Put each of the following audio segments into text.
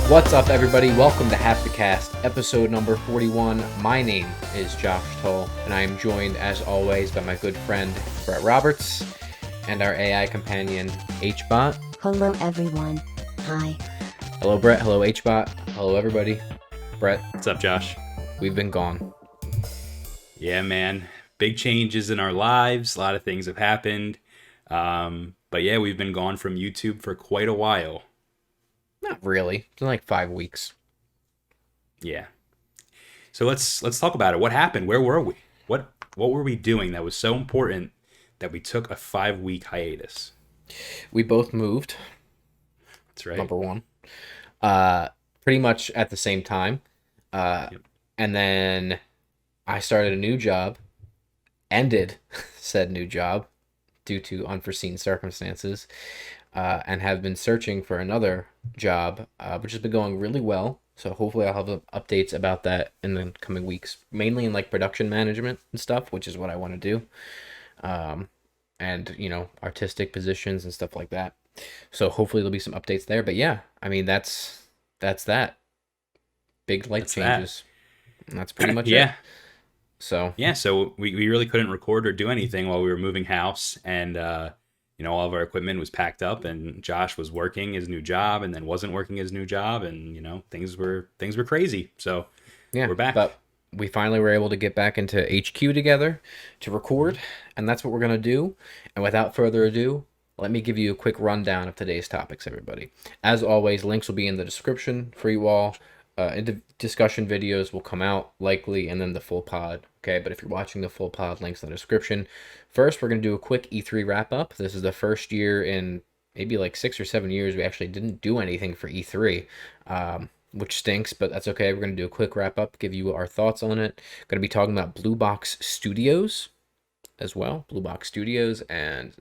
What's up, everybody? Welcome to Hapticast, episode number 41. My name is Josh Toll, and I am joined, as always, by my good friend, Bret Roberts, and our AI companion, HBot. Hello, everyone. Hi. Hello, Bret. Hello, HBot. Hello, everybody. Bret, What's up, Josh? we've been gone. Yeah, man. Big changes in our lives. A lot of things have happened. But yeah, we've been gone from YouTube for quite a while. Not really. It's been like 5 weeks. Yeah. So let's talk about it. What happened? Where were we? What were we doing that was so important that we took a 5-week hiatus? We both moved, That's right. number one, pretty much at the same time. Yep. And then I started a new job, ended said new job due to unforeseen circumstances, and have been searching for another job, which has been going really well. So hopefully I'll have updates about that in the coming weeks, mainly in like production management and stuff, which is what I want to do. And, artistic positions and stuff like that. So hopefully there'll be some updates there. But yeah, I mean, that's that. Big life changes. And that's pretty much it. So we really couldn't record or do anything while we were moving house, and all of our equipment was packed up, and Josh was working his new job and then wasn't working his new job, and things were crazy. So yeah, we're back. But we finally were able to get back into HQ together to record, and that's what we're going to do. And without further ado, let me give you a quick rundown of today's topics, everybody. As always, links will be in the description for you all. Discussion videos will come out likely, and then the full pod. Okay, but if you're watching the full pod, links in the description. First, we're going to do a quick E3 wrap up. This is the first year in maybe like 6 or 7 years we actually didn't do anything for E3, which stinks, but that's okay. We're going to do a quick wrap up, give you our thoughts on it. Going to be talking about BlueBox Studios as well. BlueBox Studios, and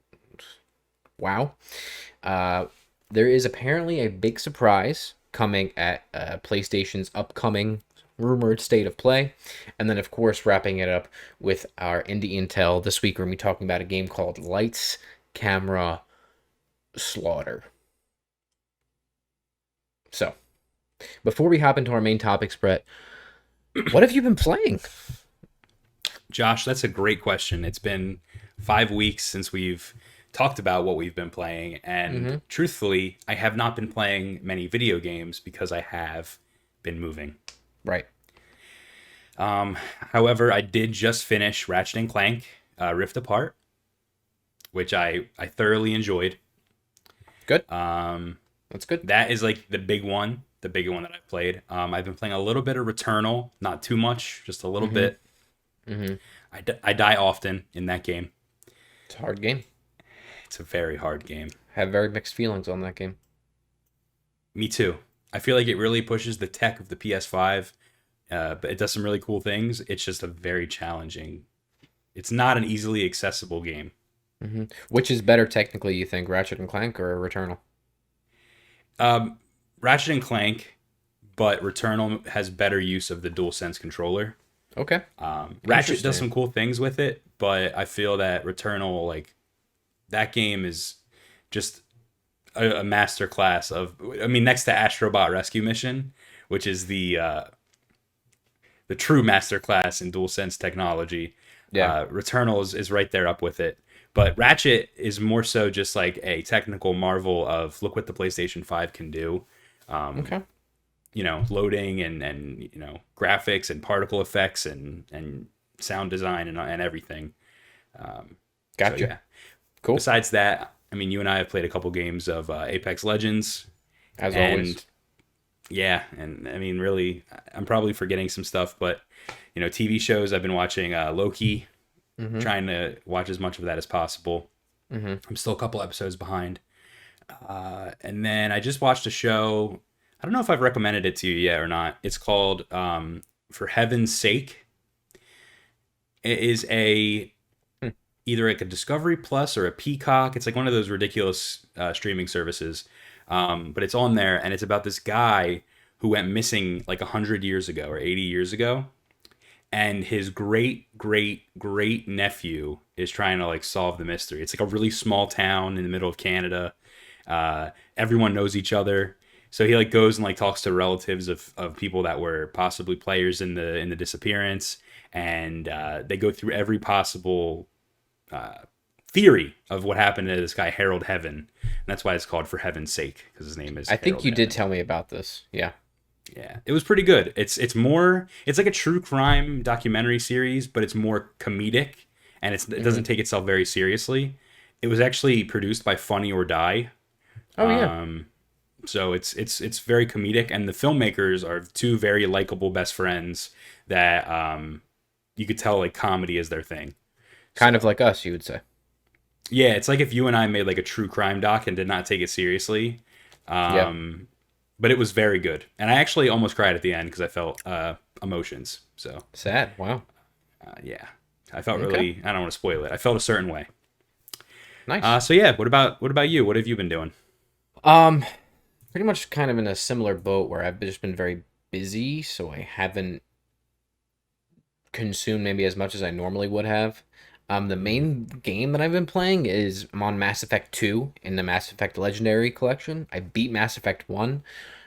wow. There is apparently a big surprise coming at PlayStation's upcoming rumored state of play. And then, of course, wrapping it up with our indie intel. This week, we're going to be talking about a game called Lights, Camera, Slaughter. So, before we hop into our main topics, Bret, what have you been playing? Josh, that's a great question. It's been 5 weeks since we've talked about what we've been playing, and truthfully, I have not been playing many video games because I have been moving. Right. However, I did just finish Ratchet and Clank Rift Apart, which I thoroughly enjoyed. Good. That's good. That is like the big one that I've played. I've been playing a little bit of Returnal, not too much, just a little bit. I die often in that game. It's a hard game. It's a very hard game. I have very mixed feelings on that game. Me too. I feel like it really pushes the tech of the PS5, but it does some really cool things. It's just a very challenging. It's not an easily accessible game. Which is better technically, you think, Ratchet and Clank or Returnal? Ratchet and Clank, but Returnal has better use of the DualSense controller. Okay. Ratchet does some cool things with it, but I feel that Returnal, like, that game is just a master class of, next to Astrobot Rescue Mission, which is the true master class in DualSense technology. Yeah. Returnal is right there up with it. But Ratchet is more so just like a technical marvel of look what the PlayStation 5 can do. Okay. Loading and graphics and particle effects and sound design and everything. Gotcha. So, yeah. Cool. Besides that, you and I have played a couple games of Apex Legends. As always. Yeah, and really, I'm probably forgetting some stuff, but, TV shows, I've been watching Loki, trying to watch as much of that as possible. I'm still a couple episodes behind. And then I just watched a show, I don't know if I've recommended it to you yet or not. It's called For Heaven's Sake. It is either like a Discovery Plus or a Peacock. It's like one of those ridiculous streaming services. But it's on there, and it's about this guy who went missing like 100 years ago or 80 years ago. And his great nephew is trying to like solve the mystery. It's like a really small town in the middle of Canada. Everyone knows each other. So he like goes and like talks to relatives of people that were possibly players in the disappearance, and they go through every possible theory of what happened to this guy Harold Heaven. And that's why it's called For Heaven's Sake, because his name is I think Harold you did Heaven. tell me about this. Yeah. Yeah, it was pretty good. It's like a true crime documentary series, but it's more comedic, and it doesn't take itself very seriously. It was actually produced by Funny or Die. Oh yeah. So it's very comedic, and the filmmakers are two very likable best friends that you could tell like comedy is their thing. Kind of So like us, you would say. yeah, it's like if you and I made like a true crime doc and did not take it seriously. Yeah. But it was very good, and I actually almost cried at the end because I felt emotions. So Sad. Wow. yeah, I felt Okay. really. I don't want to spoil it. I felt a certain way. Nice. So yeah, what about you? What have you been doing? Um, Pretty much kind of in a similar boat where I've just been very busy, so I haven't consumed maybe as much as I normally would have. The main game that I've been playing is I'm on Mass Effect 2 in the Mass Effect Legendary Collection. I beat Mass Effect 1.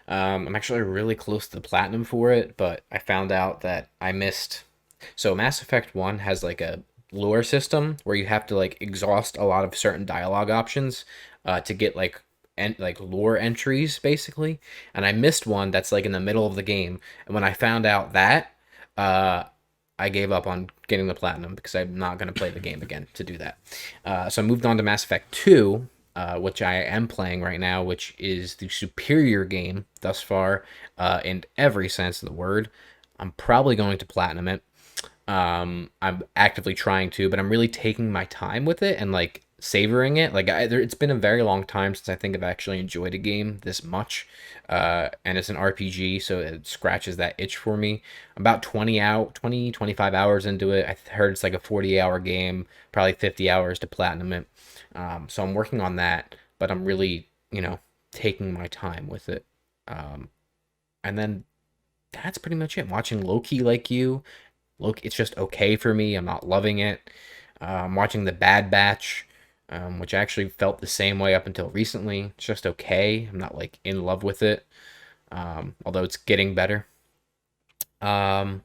I'm actually really close to the platinum for it, but I found out that I missed. So Mass Effect 1 has like a lore system where you have to like exhaust a lot of certain dialogue options to get like lore entries basically. And I missed one that's like in the middle of the game. And when I found out that, uh, I gave up on getting the platinum because I'm not going to play the game again to do that. So I moved on to Mass Effect 2, which I am playing right now, which is the superior game thus far in every sense of the word. I'm probably going to platinum it. I'm actively trying to, but I'm really taking my time with it and like savoring it. It's been a very long time since I think I've actually enjoyed a game this much. And it's an RPG, so it scratches that itch for me. I'm about 25 hours into it. I heard it's like a 40-hour game, probably 50 hours to platinum it. So I'm working on that, but I'm really, taking my time with it. And then that's pretty much it. I'm watching Loki like you. Loki, it's just okay for me. I'm not loving it. I'm watching The Bad Batch, which I actually felt the same way up until recently. It's just okay. I'm not like in love with it, although it's getting better. Um,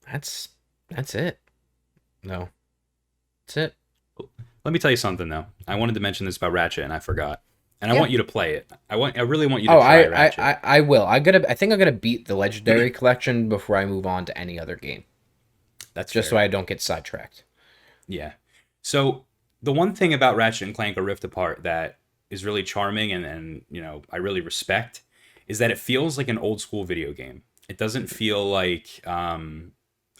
that's it. No, that's it. Let me tell you something though. I wanted to mention this about Ratchet and I forgot. And I Yeah. want you to play it. I really want you to Oh, try Ratchet. I will. I think I'm gonna beat the Legendary Collection before I move on to any other game, That's just so fair. I don't get sidetracked. Yeah. So the one thing about Ratchet and Clank: A Rift Apart that is really charming and I really respect is that it feels like an old school video game. It doesn't feel like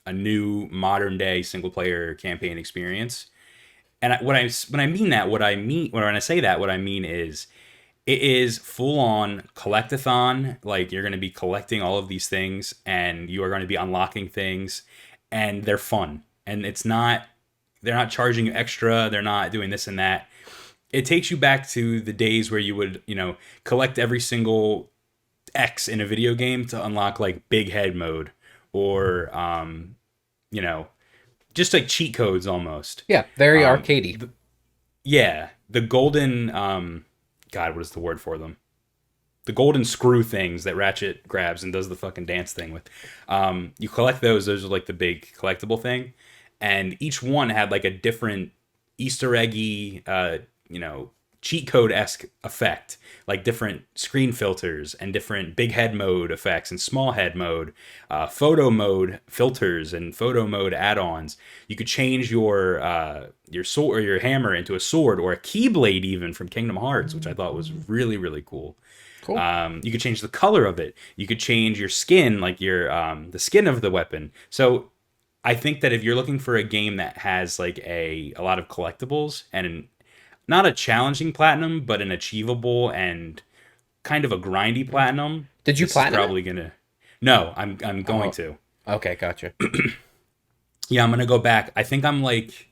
a new modern day single player campaign experience. And when I mean that, when I say that, what I mean is it is full on collectathon. Like you're going to be collecting all of these things, and you are going to be unlocking things, and they're fun. And they're not charging you extra. They're not doing this and that. It takes you back to the days where you would, collect every single X in a video game to unlock like big head mode or, you know, just like cheat codes almost. Yeah, very Um, arcadey. yeah, the golden, God, what is the word for them? The golden screw things that Ratchet grabs and does the fucking dance thing with. You collect those. Those are like the big collectible thing. And each one had like a different Easter eggy, cheat code esque effect, like different screen filters and different big head mode effects and small head mode, photo mode filters and photo mode add-ons. You could change your sword or your hammer into a sword or a keyblade even from Kingdom Hearts, which I thought was really really cool. Cool. You could change the color of it. You could change your skin, like your the skin of the weapon. So I think that if you're looking for a game that has like a lot of collectibles and not a challenging platinum, but an achievable and kind of a grindy platinum, Did you this is platinum it? probably gonna. No, I'm going Oh, to. okay, gotcha. Yeah, I'm gonna go back. I think I'm like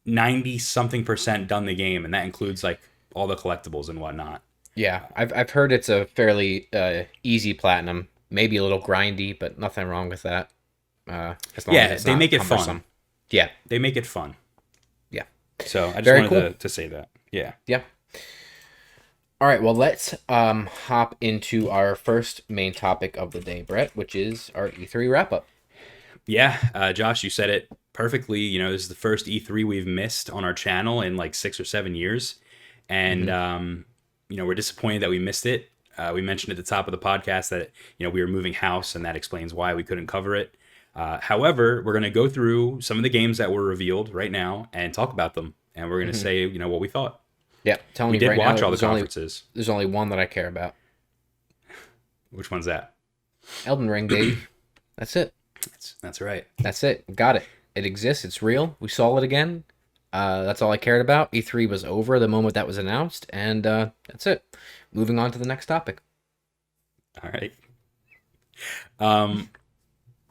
90 something percent done the game, and that includes like all the collectibles and whatnot. Yeah, I've heard it's a fairly easy platinum, maybe a little grindy, but nothing wrong with that. As long as Yeah, it's they not make it cumbersome. fun. Yeah, They make it fun. yeah, So I just very wanted cool. to say that. Yeah. Yeah. All right, well, let's hop into our first main topic of the day, Brett, which is our E3 wrap up. Yeah, Josh, you said it perfectly. This is the first E3 we've missed on our channel in like 6 or 7 years, and we're disappointed that we missed it. We mentioned at the top of the podcast that we were moving house, and that explains why we couldn't cover it. However, we're going to go through some of the games that were revealed right now and talk about them, and we're going to say what we thought. Yeah, telling We you did right watch now, all the conferences. there's only one that I care about. Which one's that? Elden Ring, baby. That's it. That's right. That's it. Got it. It exists. It's real. We saw it again. That's all I cared about. E3 was over the moment that was announced, and that's it. Moving on to the next topic. All right.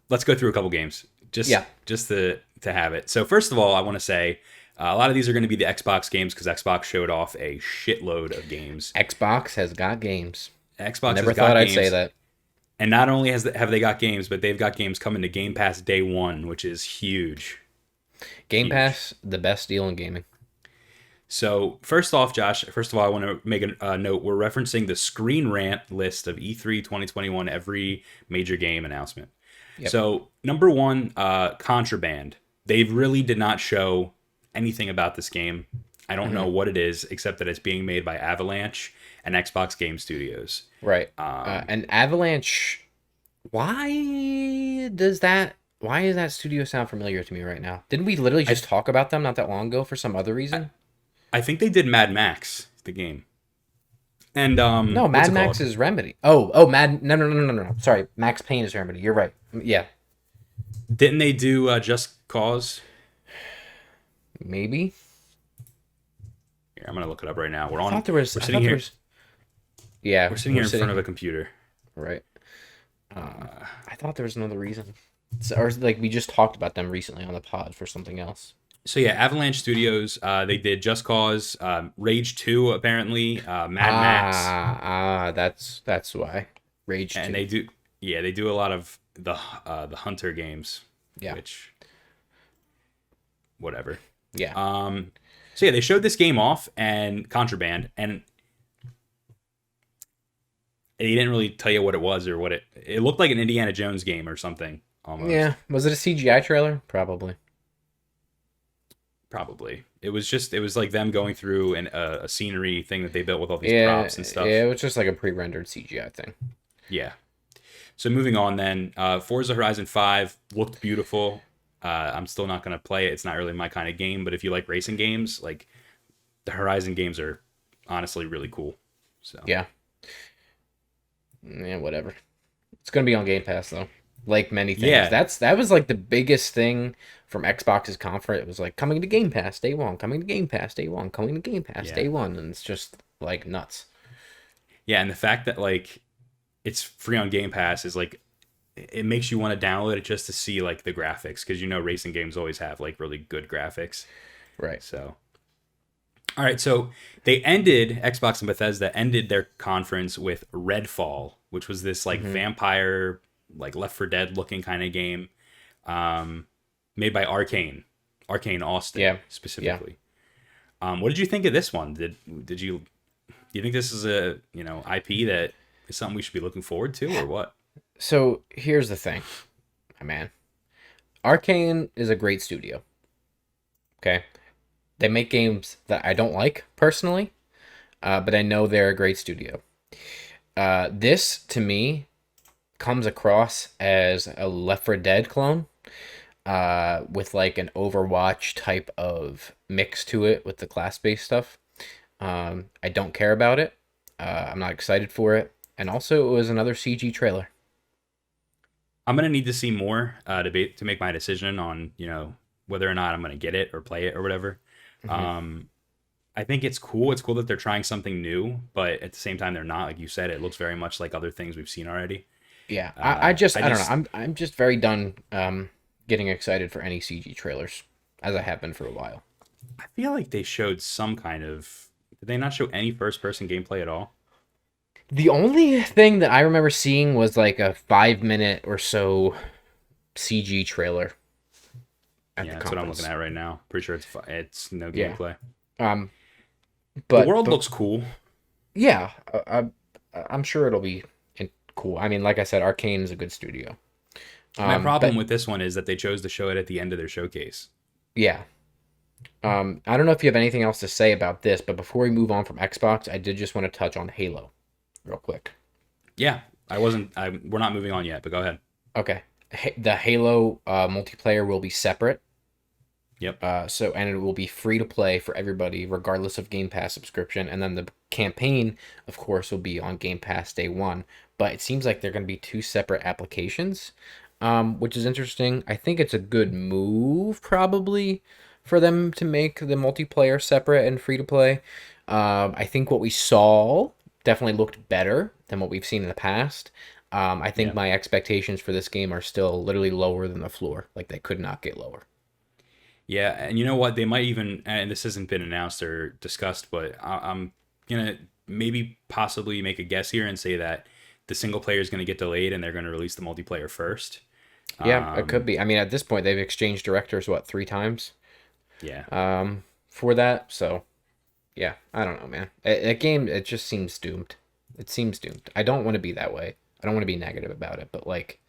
Let's go through a couple games. Just to have it. So first of all, I want to say a lot of these are going to be the Xbox games because Xbox showed off a shitload of games. Xbox has got games. Xbox Never has got thought I'd games. say that. And not only have they got games, but they've got games coming to Game Pass day one, which is huge. Game Pass, the best deal in gaming. So first off, Josh, I want to make a note. We're referencing the Screen Rant list of E3 2021, every major game announcement. Yep. So number one, Contraband. They really did not show anything about this game. I don't know what it is, except that it's being made by Avalanche and Xbox Game Studios. Right. And Avalanche, why does that studio sound familiar to me right now? Didn't we literally just talk about them not that long ago for some other reason? I think they did Mad Max, the game. And no, Mad Max is Remedy. No. Sorry, Max Payne is Remedy. You're right. Yeah. Didn't they do Just Cause? Maybe. Here, I'm gonna look it up right now. We're sitting here. We're sitting here in front of a computer. Right. I thought there was another reason. Or like we just talked about them recently on the pod for something else. So yeah, Avalanche Studios, they did Just Cause, Rage 2 apparently, Mad Max. That's why. Rage 2. And they do a lot of the Hunter games. Yeah. Which whatever. Yeah. So yeah, they showed this game off and Contraband, and they didn't really tell you what it was or what it looked like an Indiana Jones game or something almost. Yeah. Was it a CGI trailer? Probably. It was like them going through a scenery thing that they built with all these props and stuff. Yeah, it was just like a pre-rendered CGI thing. Yeah. So moving on then, Forza Horizon 5 looked beautiful. I'm still not going to play it. It's not really my kind of game, but if you like racing games, like the Horizon games are honestly really cool. So yeah, whatever. It's going to be on Game Pass though. Like many things. Yeah. That was like the biggest thing from Xbox's conference. It was like coming to Game Pass day one, coming to Game Pass day one, coming to Game Pass day one, and it's just like nuts. Yeah, and the fact that like it's free on Game Pass is like it makes you want to download it just to see like the graphics, because racing games always have like really good graphics. Right. So all right, so Xbox and Bethesda ended their conference with Redfall, which was this like vampire, like Left 4 Dead looking kind of game, made by Arcane Austin, specifically. Yeah. What did you think of this one? Do you think this is a IP that is something we should be looking forward to, or what? So here's the thing, my man. Arcane is a great studio. Okay, they make games that I don't like personally, but I know they're a great studio. This to me comes across as a Left 4 Dead clone, with like an Overwatch type of mix to it with the class-based stuff. I don't care about it. I'm not excited for it. And also, it was another CG trailer. I'm going to need to see more to make my decision on, whether or not I'm going to get it or play it or whatever. I think it's cool. It's cool that they're trying something new, but at the same time, they're not. Like you said, it looks very much like other things we've seen already. Yeah, I don't know. I'm just very done getting excited for any CG trailers, as I have been for a while. I feel like they showed some kind of... Did they not show any first-person gameplay at all? The only thing that I remember seeing was like a 5-minute or so CG trailer. That's what I'm looking at right now. Pretty sure it's no gameplay. But the world looks cool. Yeah, I'm sure it'll be cool. I mean, like I said, Arcane is a good studio. My problem But with this one is that they chose to show it at the end of their showcase. yeah, I don't know if you have anything else to say about this, but before we move on from Xbox, I did just want to touch on Halo real quick. Yeah, I wasn't. We're not moving on yet, but go ahead. Okay, the Halo multiplayer will be separate. Yep. And it will be free to play for everybody, regardless of Game Pass subscription. And then the campaign, of course, will be on Game Pass day one. But it seems like they're going to be two separate applications, which is interesting. I think it's a good move, probably, for them to make the multiplayer separate and free to play. I think what we saw definitely looked better than what we've seen in the past. I think Yeah. my expectations for this game are still literally lower than the floor. Like, they could not get lower. Yeah, and you know what? They might even, and this hasn't been announced or discussed, but I'm gonna maybe possibly make a guess here and say that the single player is gonna get delayed and they're gonna release the multiplayer first. Yeah, it could Um, be. I mean, at this point, they've exchanged directors, what, three times yeah, for that? So, yeah, I don't know, man. That game, it just seems doomed. It seems doomed. I don't want to be that way. I don't want to be negative about it, but like,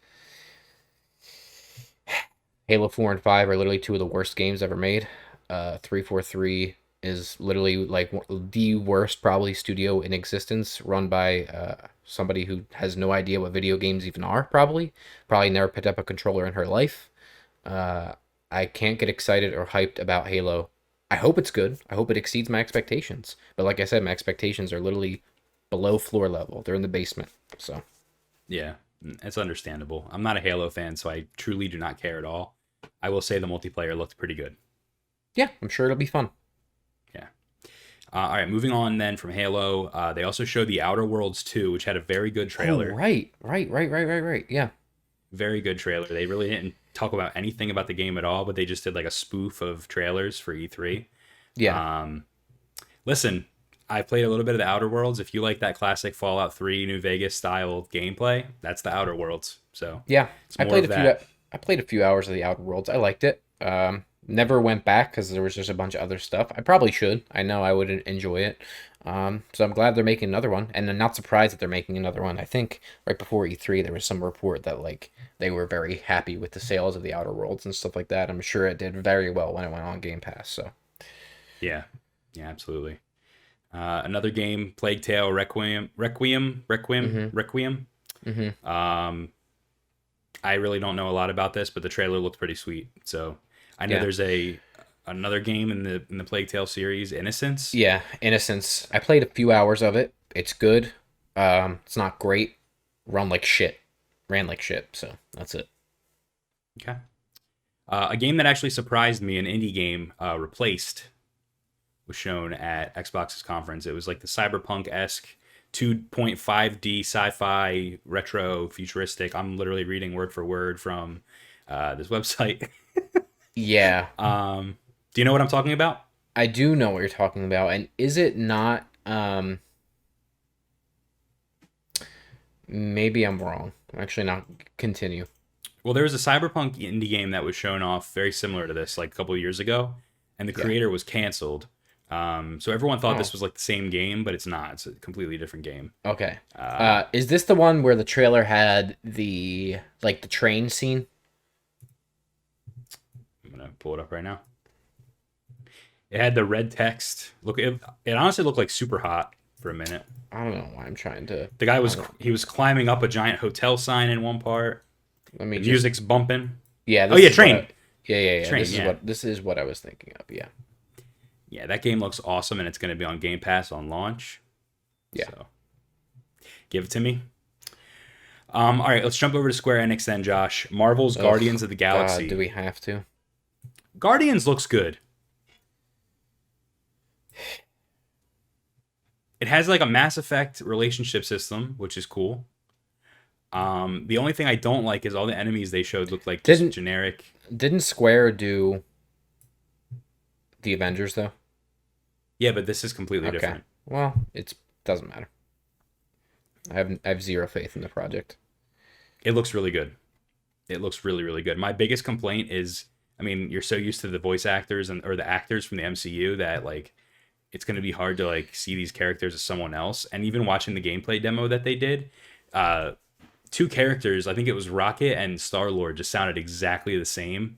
Halo 4 and 5 are literally two of the worst games ever made. 343 is literally like the worst, probably, studio in existence, run by somebody who has no idea what video games even are, probably. Probably never picked up a controller in her life. Uh, I can't get excited or hyped about Halo. I hope it's good. I hope it exceeds my expectations. But like I said, my expectations are literally below floor level. They're in the basement. So yeah, it's understandable. I'm not a Halo fan, so I truly do not care at all. I will say the multiplayer looked pretty good. yeah, I'm sure it'll be fun. Yeah. All right, moving on then from Halo. They also showed The Outer Worlds 2, which had a very good Oh, trailer. right. Yeah. Very good trailer. They really didn't talk about anything about the game at all, but they just did like a spoof of trailers for E3. Yeah. Um, Listen, I played a little bit of the Outer Worlds. If you like that classic Fallout 3 New Vegas style gameplay, that's the Outer Worlds. So Yeah, it's I more played of a few. that. I played a few hours of the Outer Worlds. I liked it. Never went back because there was just a bunch of other stuff. I probably should. I know I would enjoy it. So I'm glad they're making another one, and I'm not surprised that they're making another one. I think right before E3 there was some report that like they were very happy with the sales of the Outer Worlds and stuff like that. I'm sure it did very well when it went on Game Pass. So Yeah, yeah, absolutely. Another game, Plague Tale Requiem. hmm I really don't know a lot about this, but the trailer looked pretty sweet. So I know yeah, there's another game in the Plague Tale series, Innocence. yeah. Innocence. I played a few hours of it. It's good. It's not great. Run like shit. Ran like shit. So that's it. Okay. A game that actually surprised me, an indie game, Replaced, was shown at Xbox's conference. It was like the cyberpunk esque 2.5D sci-fi retro futuristic. I'm literally reading word for word from this website. Yeah. Do you know what I'm talking about? I do know what you're talking about, and is it not? Maybe I'm wrong. Actually, not. Continue. Well, there was a cyberpunk indie game that was shown off very similar to this like a couple of years ago, and the Yeah. creator was canceled. So everyone thought Oh, this was like the same game, but it's not. It's a completely different game. okay. Uh, Is this the one where the trailer had the train scene? I'm gonna pull it up right now. It had the red text. Look, it honestly looked like Super Hot for a minute. I don't know why I'm trying to. The guy I was don't- he was climbing up a giant hotel sign in one part. Let me The just. music's bumping. Yeah. Oh This yeah, is what train. yeah. Train. This is Yeah, what I was thinking of. Yeah. yeah. That game looks awesome, and it's gonna be on Game Pass on launch. Yeah. So give it to me. All right, let's jump over to Square Enix then, Josh. Marvel's Ugh, Guardians of the God, Galaxy. do we have to? Guardians looks good. It has like a Mass Effect relationship system, which is cool. The only thing I don't like is all the enemies they showed look like just Didn't generic. didn't Square do the Avengers though? Yeah, but this is completely Okay. different. Well, it's doesn't matter. I have zero faith in the project. It looks really good. It looks really, really good. My biggest complaint is, I mean, you're so used to the voice actors or the actors from the MCU that like it's going to be hard to like see these characters as someone else. And even watching the gameplay demo that they did, two characters, I think it was Rocket and Star-Lord, just sounded exactly the same.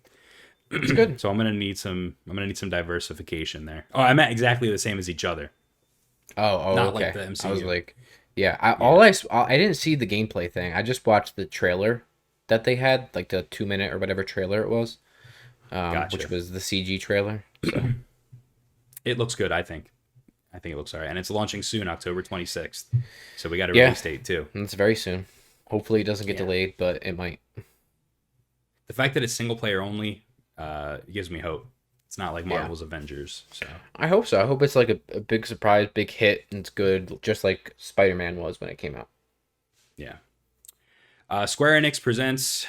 It's good. So I'm gonna need some diversification there. Oh, I meant exactly the same as each other. Not okay. Like the MCU. I was like, yeah. I didn't see the gameplay thing. I just watched the trailer that they had, like the 2-minute or whatever trailer it was, Gotcha. which was the CG trailer. So. It looks good, I think. I think it looks alright, and it's launching soon, October 26th. So we got a release date too. And it's very soon. Hopefully, it doesn't get delayed, but it might. The fact that it's single player only gives me hope. It's not like Marvel's Avengers. So I hope so. I hope it's like a big surprise, big hit, and it's good, just like Spider-Man was when it came out. Yeah. Square Enix presents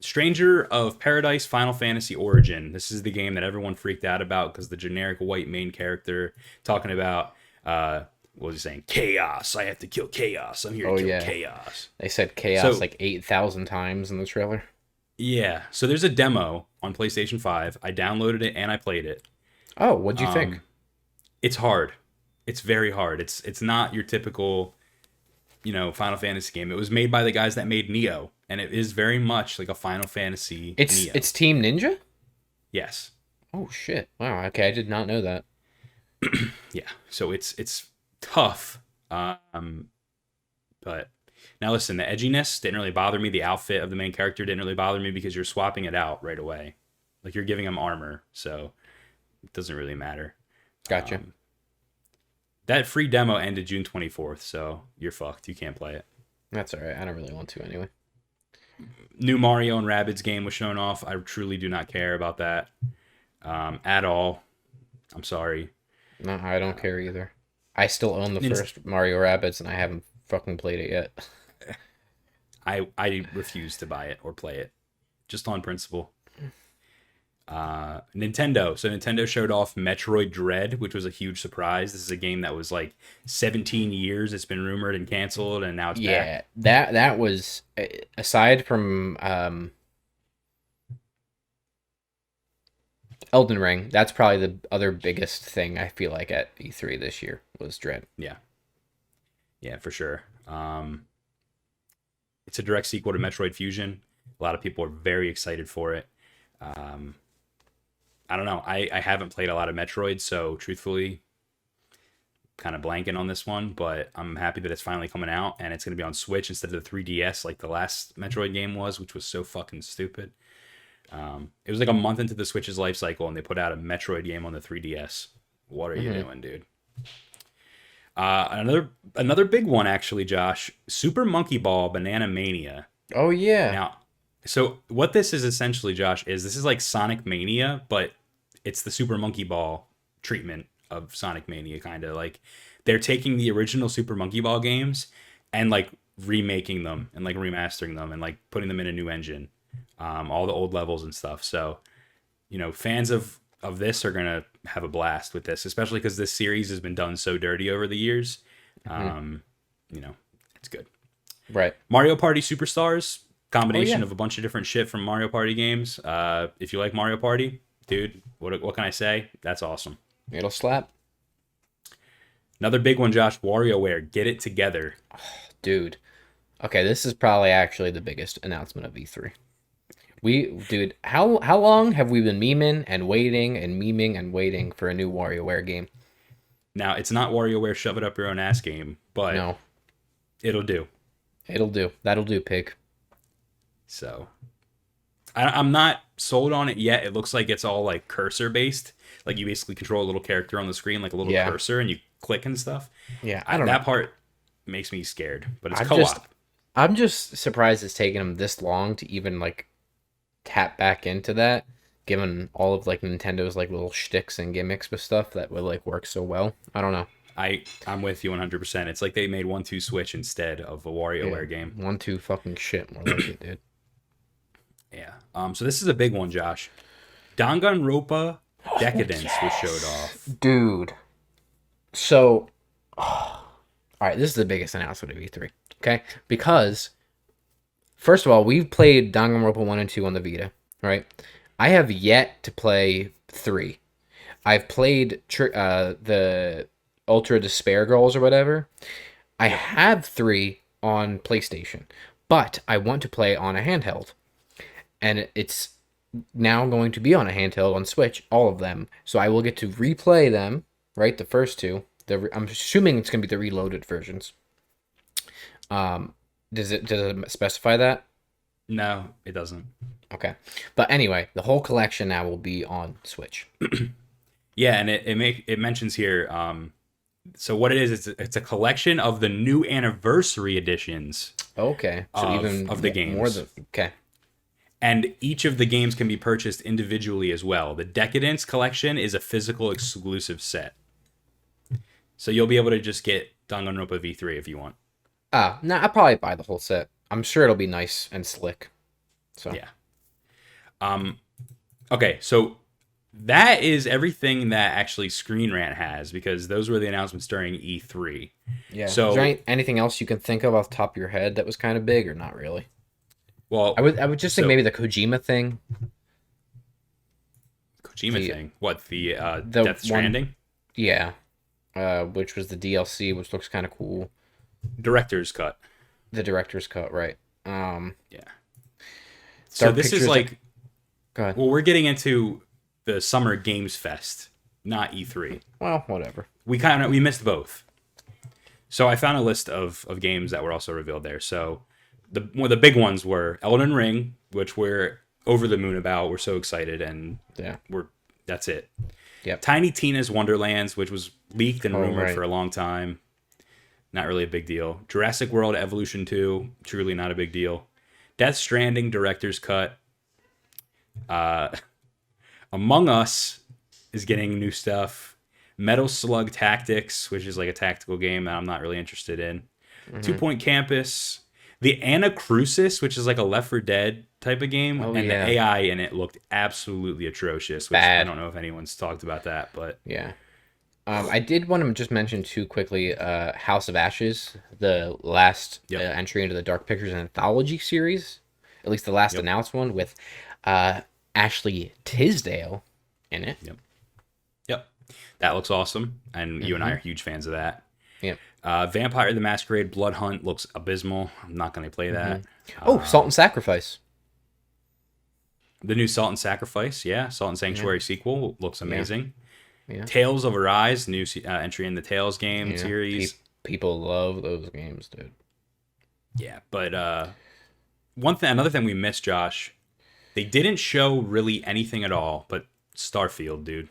Stranger of Paradise Final Fantasy Origin. This is the game that everyone freaked out about because the generic white main character talking about, what was he saying? Chaos. I have to kill chaos. I'm here to kill chaos. They said chaos like 8,000 times in the trailer. Yeah. So there's a demo on PlayStation 5. I downloaded it and I played it. Oh, what'd you think? It's hard. It's very hard. It's not your typical, Final Fantasy game. It was made by the guys that made Neo, and it is very much like a Final Fantasy. Neo. It's Team Ninja? Yes. Oh shit. Wow, okay, I did not know that. Yeah. So it's tough. But now listen, the edginess didn't really bother me. The outfit of the main character didn't really bother me because you're swapping it out right away. Like you're giving him armor, so it doesn't really matter. Gotcha. That free demo ended June 24th, so you're fucked. You can't play it. That's all right. I don't really want to anyway. New Mario and Rabbids game was shown off. I truly do not care about that at all. I'm sorry. No, I don't care either. I still own the first Mario Rabbids, and I haven't fucking played it yet. I refuse to buy it or play it, just on principle. Nintendo. So Nintendo showed off Metroid Dread, which was a huge surprise. This is a game that was like 17 years. It's been rumored and canceled, and now it's back. That was, aside from Elden Ring, that's probably the other biggest thing I feel like at E3 this year was Dread. Yeah, for sure. It's a direct sequel to Metroid Fusion. A lot of people are very excited for it. I don't know. I haven't played a lot of Metroid, so truthfully, kind of blanking on this one, but I'm happy that it's finally coming out, and it's going to be on Switch instead of the 3DS like the last Metroid game was, which was so fucking stupid. It was like a month into the Switch's life cycle, and they put out a Metroid game on the 3DS. What are you doing, dude? Another big one, actually, Josh. Super Monkey Ball Banana Mania. Oh, yeah. Now, so what this is essentially, Josh, is this is like Sonic Mania, but it's the Super Monkey Ball treatment of Sonic Mania, kind of. Like, they're taking the original Super Monkey Ball games and, like, remaking them and, like, remastering them and, like, putting them in a new engine. All the old levels and stuff. So, fans of this are going to have a blast with this, especially because this series has been done so dirty over the years. It's good. Right. Mario Party Superstars, combination of a bunch of different shit from Mario Party games. If you like Mario Party, dude, what can I say? That's awesome. It'll slap. Another big one, Josh, WarioWare, get it together. Oh, dude. Okay, this is probably actually the biggest announcement of E3. Dude, how long have we been memeing and waiting for a new WarioWare game? Now, it's not WarioWare shove it up your own ass game, but no, it'll do. It'll do. That'll do, pig. So, I'm not sold on it yet. It looks like it's all like cursor based. Like you basically control a little character on the screen, like a little cursor, and you click and stuff. Yeah, I don't know. That part makes me scared, but it's co-op. I'm just surprised it's taken them this long to even like tap back into that, given all of like Nintendo's like little shticks and gimmicks with stuff that would like work so well. I don't know. I'm with you 100%. It's like they made 1-2 Switch instead of a WarioWare game. 1-2 fucking shit, more like it, dude. Yeah. So this is a big one, Josh. Danganronpa Decadence was showed off. Dude. So, all right, this is the biggest announcement of E3. Okay, because first of all, we've played Danganronpa 1 and 2 on the Vita, right? I have yet to play 3. I've played the Ultra Despair Girls or whatever. I have 3 on PlayStation, but I want to play on a handheld, and it's now going to be on a handheld on Switch, all of them. So I will get to replay them, right? The first 2. I'm assuming it's going to be the reloaded versions. Does it specify that? No, it doesn't. Okay. But anyway, the whole collection now will be on Switch. Yeah, and it mentions here. So what it is, it's a collection of the new anniversary editions. Okay. So of the games. More than okay. And each of the games can be purchased individually as well. The Decadence collection is a physical exclusive set. So you'll be able to just get Danganronpa V3 if you want. No, I'll probably buy the whole set. I'm sure it'll be nice and slick. So yeah. Okay, so that is everything that actually Screen Rant has, because those were the announcements during E3. Yeah. So is there anything else you can think of off the top of your head that was kind of big or not really? Well, I would just think maybe the Kojima thing. Thing? What, the Death Stranding? Yeah. Which was the DLC, which looks kind of cool. Director's cut. The director's cut, right? Yeah. So this is like, go ahead. Well, we're getting into the Summer Games Fest, not E3. Well, whatever. We missed both. So I found a list of games that were also revealed there. So one of the big ones were Elden Ring, which we're over the moon about. We're so excited, and that's it. Yep. Tiny Tina's Wonderlands, which was leaked and rumored for a long time. Not really a big deal. Jurassic World Evolution 2, truly not a big deal. Death Stranding Director's Cut. Among Us is getting new stuff. Metal Slug Tactics, which is like a tactical game that I'm not really interested in. 2 Point Campus. The Anacrusis, which is like a Left 4 Dead type of game. The AI in it looked absolutely atrocious. Which Bad. I don't know if anyone's talked about that, but... Yeah. I did want to just mention too quickly House of Ashes, the last entry into the Dark Pictures Anthology series, at least the last announced one, with Ashley Tisdale in it. Yep. That looks awesome, and you and I are huge fans of that. Yep. Vampire the Masquerade Blood Hunt looks abysmal. I'm not going to play that. Salt and Sacrifice. The new Salt and Sacrifice, Salt and Sanctuary sequel looks amazing. Yeah. Tales of Arise, new entry in the Tales game series. People love those games, dude. Yeah, but another thing we missed, Josh, they didn't show really anything at all, but Starfield, dude.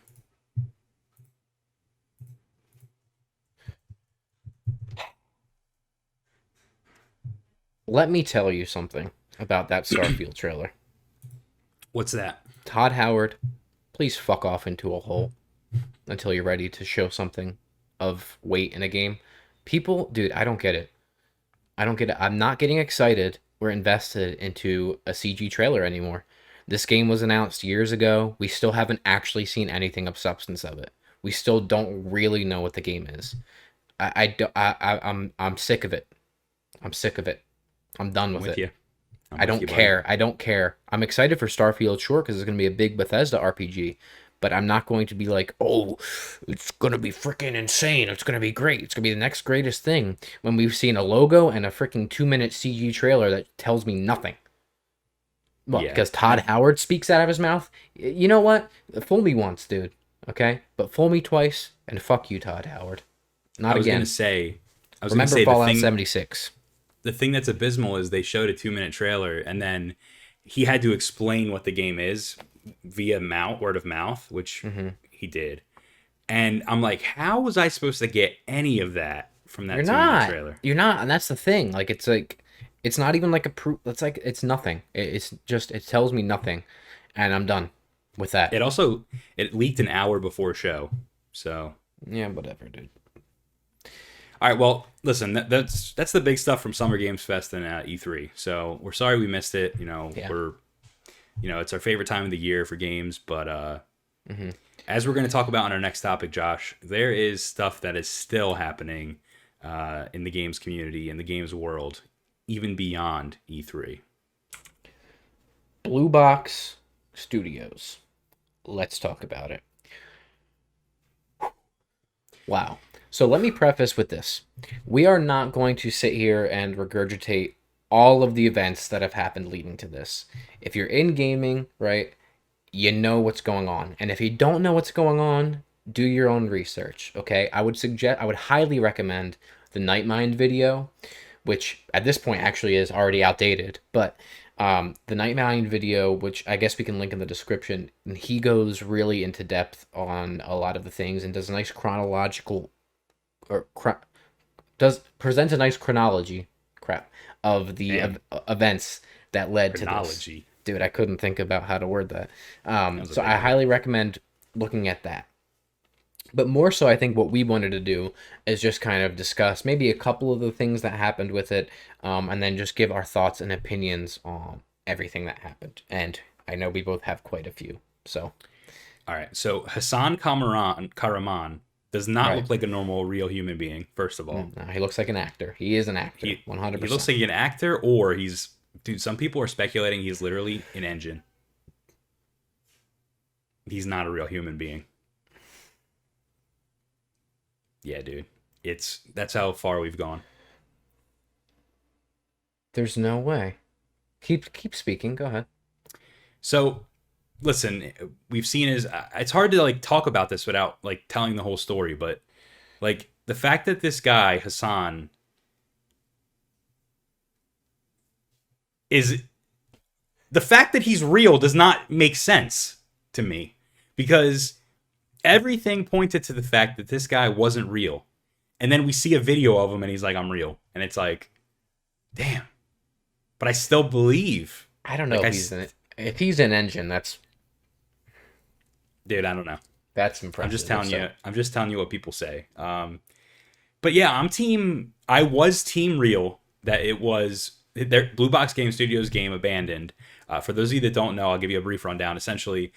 Let me tell you something about that Starfield trailer. What's that? Todd Howard, please fuck off into a hole until you're ready to show something of weight in a game. People, dude, I don't get it. I'm not getting excited or invested into a CG trailer anymore. This game was announced years ago. We still haven't actually seen anything of substance of it. We still don't really know what the game is. I'm sick of it. I'm sick of it. I'm done with it. I don't care. I don't care. I'm excited for Starfield, sure, because it's going to be a big Bethesda RPG. But I'm not going to be like, oh, it's going to be freaking insane. It's going to be great. It's going to be the next greatest thing. When we've seen a logo and a freaking 2-minute CG trailer that tells me nothing. Well, because Todd Howard speaks out of his mouth. You know what? Fool me once, dude. Okay? But fool me twice, and fuck you, Todd Howard. Not again. I was Remember gonna say Fallout 76. The thing that's abysmal is they showed a 2-minute trailer, and then he had to explain what the game is via word of mouth, which he did. And I'm like, how was I supposed to get any of that from that 2-minute trailer? You're not, and that's the thing. Like, it's not even like a proof. It's nothing. It's just, it tells me nothing, and I'm done with that. It leaked an hour before show, so yeah, whatever, dude. All right, well, listen, that's the big stuff from Summer Games Fest and E3. So we're sorry we missed it. It's our favorite time of the year for games, but as we're going to talk about on our next topic, Josh, there is stuff that is still happening in the games community, in the games world, even beyond E3. BlueBox Studios. Let's talk about it. Wow. So let me preface with this. We are not going to sit here and regurgitate all of the events that have happened leading to this. If you're in gaming, right, you know what's going on. And if you don't know what's going on, do your own research, okay? I would highly recommend the Nightmind video, which at this point actually is already outdated, but the Nightmind video, which I guess we can link in the description, and he goes really into depth on a lot of the things and does a nice chronological or does present a nice chronology of the events that led to this. Dude, I couldn't think about how to word that. So I highly recommend looking at that. But more so, I think what we wanted to do is just kind of discuss maybe a couple of the things that happened with it, and then just give our thoughts and opinions on everything that happened. And I know we both have quite a few. So, all right. So Hassan Karaman does not right. look like a normal, real human being. First of all, No, he looks like an actor. He is an actor, 100%. He looks like an actor, or he's dude. Some people are speculating he's literally an engine. He's not a real human being. Yeah, dude. That's how far we've gone. There's no way. Keep speaking. Go ahead. So, listen, we've seen his. It's hard to like talk about this without like telling the whole story, but like the fact that this guy Hassan is the fact that he's real does not make sense to me because everything pointed to the fact that this guy wasn't real. And then we see a video of him and he's like, I'm real. And it's like, damn. But I still believe. I don't know like if he's an engine, that's... Dude, I don't know. That's impressive. I'm just telling you what people say. But yeah, I was team real that it was their BlueBox Game Studios game Abandoned. For those of you that don't know, I'll give you a brief rundown. Essentially,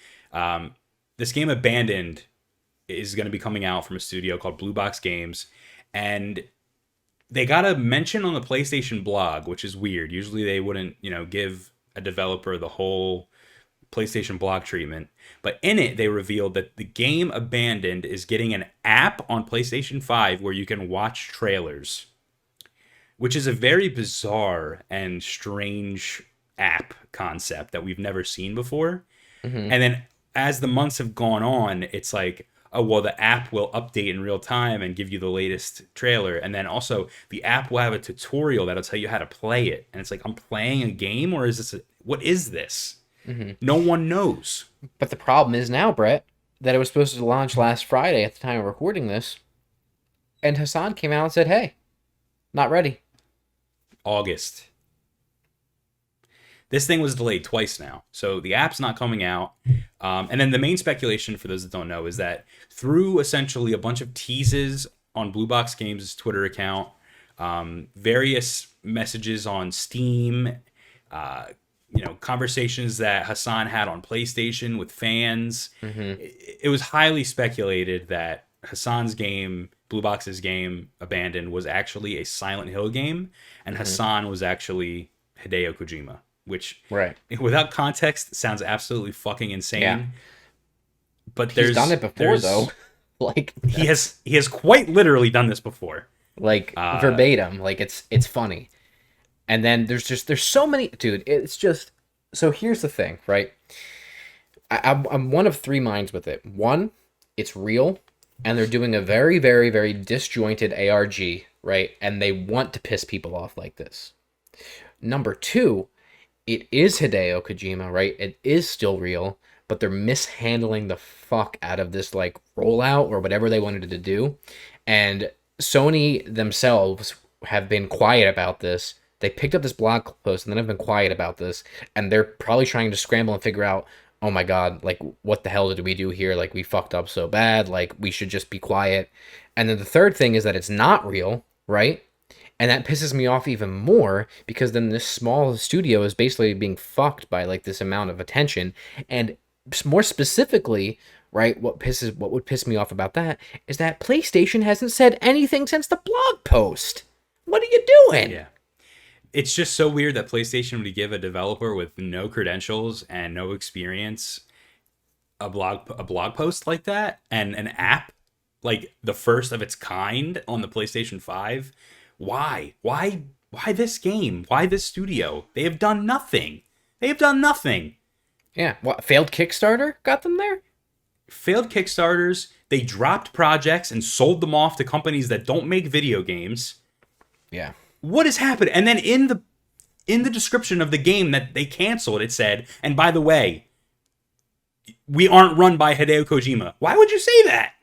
this game Abandoned is going to be coming out from a studio called BlueBox Games, and they got a mention on the PlayStation blog, which is weird. Usually they wouldn't, give a developer the whole PlayStation blog treatment. But in it, they revealed that the game Abandoned is getting an app on PlayStation 5 where you can watch trailers, which is a very bizarre and strange app concept that we've never seen before. Mm-hmm. And then as the months have gone on, it's like, oh, well, the app will update in real time and give you the latest trailer. And then also the app will have a tutorial that'll tell you how to play it. And it's like, I'm playing a game, or is this what is this? Mm-hmm. No one knows. But the problem is now, Brett, that it was supposed to launch last Friday at the time of recording this. And Hassan came out and said, hey, not ready. August. This thing was delayed twice now. So the app's not coming out. And then the main speculation, for those that don't know, is that through essentially a bunch of teases on BlueBox Games' Twitter account, various messages on Steam, conversations that Hassan had on PlayStation with fans, it was highly speculated that Hassan's game, BlueBox's game, Abandoned, was actually a Silent Hill game, and Hassan was actually Hideo Kojima. Which, right, without context, sounds absolutely fucking insane. Yeah. But he's done it before, though. Like he has quite literally done this before. Like verbatim. Like it's funny. And then there's so many, dude. It's just so. Here's the thing, right? I'm one of three minds with it. One, it's real, and they're doing a very, very, very disjointed ARG, right? And they want to piss people off like this. Number two, it is Hideo Kojima, right? It is still real, but they're mishandling the fuck out of this, like, rollout or whatever they wanted to do. And Sony themselves have been quiet about this. They picked up this blog post and then have been quiet about this. And they're probably trying to scramble and figure out, oh my God, like, what the hell did we do here? Like, we fucked up so bad. Like, we should just be quiet. And then the third thing is that it's not real, right? And that pisses me off even more because then this small studio is basically being fucked by like this amount of attention. And more specifically, right, what would piss me off about that is that PlayStation hasn't said anything since the blog post. What are you doing? Yeah. It's just so weird that PlayStation would give a developer with no credentials and no experience a blog post like that and an app like the first of its kind on the PlayStation 5. Why this game? Why this studio? They have done nothing. They have done nothing. Yeah. What, failed Kickstarter got them there? Failed Kickstarters. They dropped projects and sold them off to companies that don't make video games. Yeah. What has happened? And then in the description of the game that they canceled, it said, and by the way, we aren't run by Hideo Kojima. Why would you say that?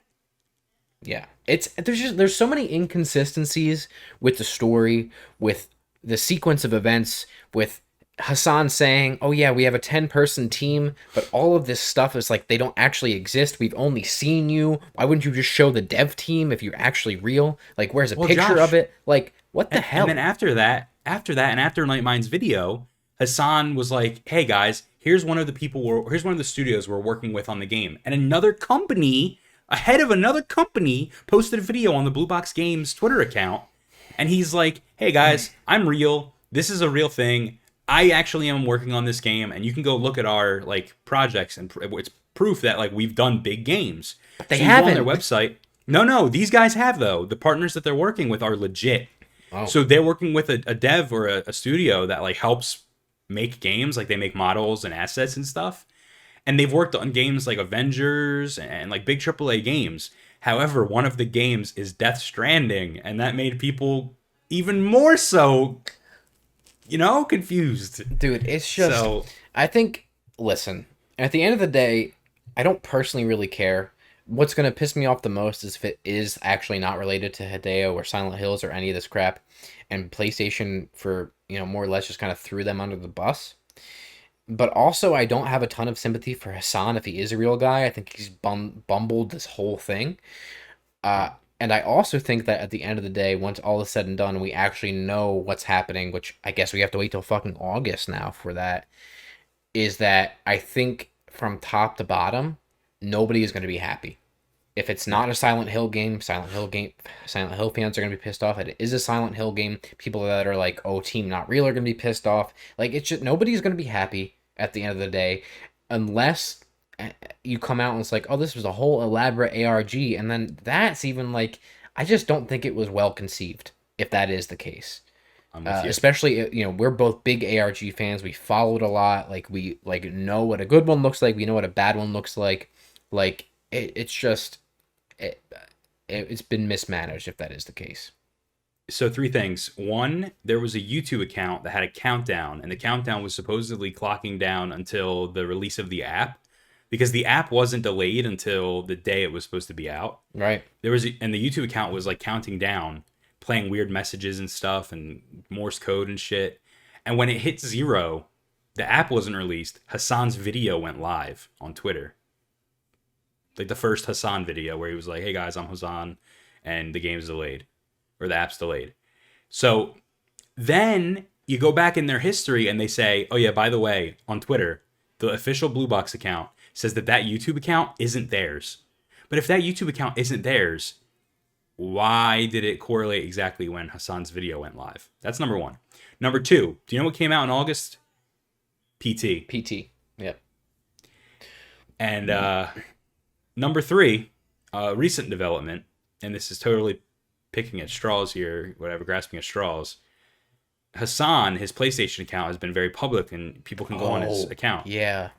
Yeah. There's so many inconsistencies with the story, with the sequence of events, with Hassan saying, "Oh yeah, we have a 10-person team, but all of this stuff is like they don't actually exist. We've only seen you. Why wouldn't you just show the dev team if you're actually real? Like, where's a picture Josh, of it? Like, what the hell?" And then after that, and after Nightmine's video, Hassan was like, "Hey guys, here's one of the studios we're working with on the game." And another company, ahead of another company, posted a video on the BlueBox Games Twitter account, and he's like, "Hey guys, I'm real. This is a real thing. I actually am working on this game, and you can go look at our like projects, and it's proof that like we've done big games." They so you go haven't. on their website. No, these guys have though. The partners that they're working with are legit. Oh. So they're working with a dev or a studio that like helps make games, like they make models and assets and stuff. And they've worked on games like Avengers and like big AAA games. However, one of the games is Death Stranding, and that made people even more so, confused. Dude, it's just I think, listen, at the end of the day, I don't personally really care. What's going to piss me off the most is if it is actually not related to Hideo or Silent Hills or any of this crap, and PlayStation for, more or less just kind of threw them under the bus. But also, I don't have a ton of sympathy for Hassan if he is a real guy. I think he's bumbled this whole thing. And I also think that at the end of the day, once all is said and done, we actually know what's happening, which I guess we have to wait till fucking August now for that, is that I think from top to bottom, nobody is going to be happy. If it's not a Silent Hill Silent Hill fans are going to be pissed off. If it is a Silent Hill game, people that are like, "Oh, Team Not Real" are going to be pissed off. Like, it's just, nobody's going to be happy at the end of the day, unless you come out and it's like, "Oh, this was a whole elaborate ARG," and then that's even like, I just don't think it was well conceived, if that is the case. I'm with you. Especially, we're both big ARG fans. We followed a lot. Like, we like know what a good one looks like. We know what a bad one looks like. Like, it's just, it's been mismanaged, if that is the case. So 3 things. 1, there was a YouTube account that had a countdown, and the countdown was supposedly clocking down until the release of the app, because the app wasn't delayed until the day it was supposed to be out. Right. And the YouTube account was like counting down, playing weird messages and stuff and Morse code and shit. And when it hit 0, the app wasn't released. Hassan's video went live on Twitter. Like the first Hassan video where he was like, "Hey guys, I'm Hassan, and the game's delayed, or the app's delayed." So then you go back in their history and they say, "Oh yeah, by the way, on Twitter, the official BlueBox account says that YouTube account isn't theirs." But if that YouTube account isn't theirs, why did it correlate exactly when Hassan's video went live? That's number 1. Number 2, do you know what came out in August? PT. Yep. And number 3, recent development, and this is totally picking at straws here, grasping at straws. Hassan, his PlayStation account has been very public, and people can go on his account. Yeah.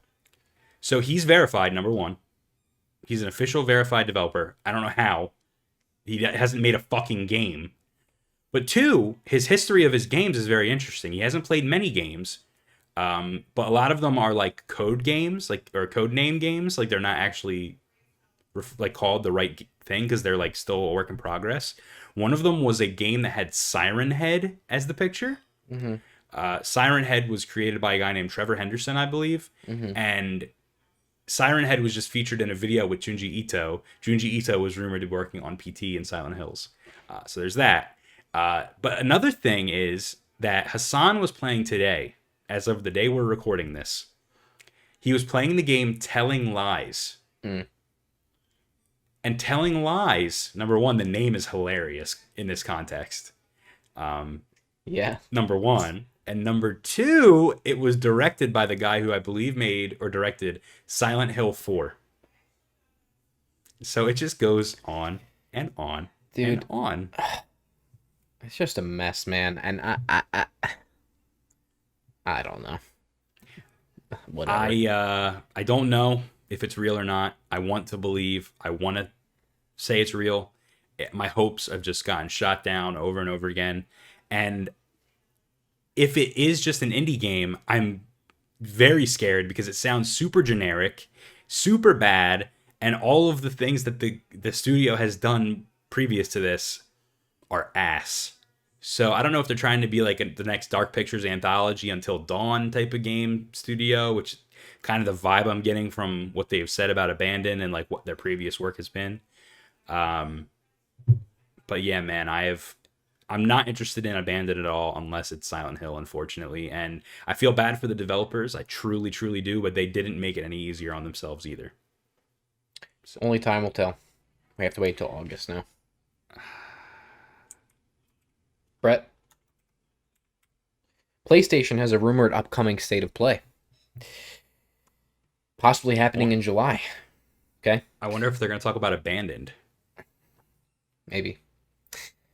So he's verified, number 1. He's an official verified developer. I don't know how. He hasn't made a fucking game. But 2, his history of his games is very interesting. He hasn't played many games, but a lot of them are like code games, or code name games. Like they're not actually like called the right thing because they're like still a work in progress. One of them was a game that had Siren Head as the picture. Mm-hmm. Siren Head was created by a guy named Trevor Henderson, I believe. Mm-hmm. And Siren Head was just featured in a video with Junji Ito. Junji Ito was rumored to be working on PT and Silent Hills. So there's that. But another thing is that Hassan was playing today, as of the day we're recording this. He was playing the game Telling Lies. Mm. And Telling Lies, number 1, the name is hilarious in this context. Yeah. Number 1. And number 2, it was directed by the guy who I believe made or directed Silent Hill 4. So it just goes on and on Dude, and on. it's just a mess, man. And I don't know. Whatever. I don't know if it's real or not. I want to believe. I want to say it's real. My hopes have just gotten shot down over and over again. And if it is just an indie game, I'm very scared because it sounds super generic, super bad, and all of the things that the studio has done previous to this are ass. So I don't know if they're trying to be like the next Dark Pictures anthology Until Dawn type of game studio, which is kind of the vibe I'm getting from what they've said about Abandon and like what their previous work has been. But yeah, man, I'm not interested in Abandon at all unless it's Silent Hill, unfortunately. And I feel bad for the developers. I truly, truly do, but they didn't make it any easier on themselves either. So. Only time will tell. We have to wait till August now. Brett, PlayStation has a rumored upcoming state of play. Possibly happening in July. Okay? I wonder if they're going to talk about Abandoned. Maybe.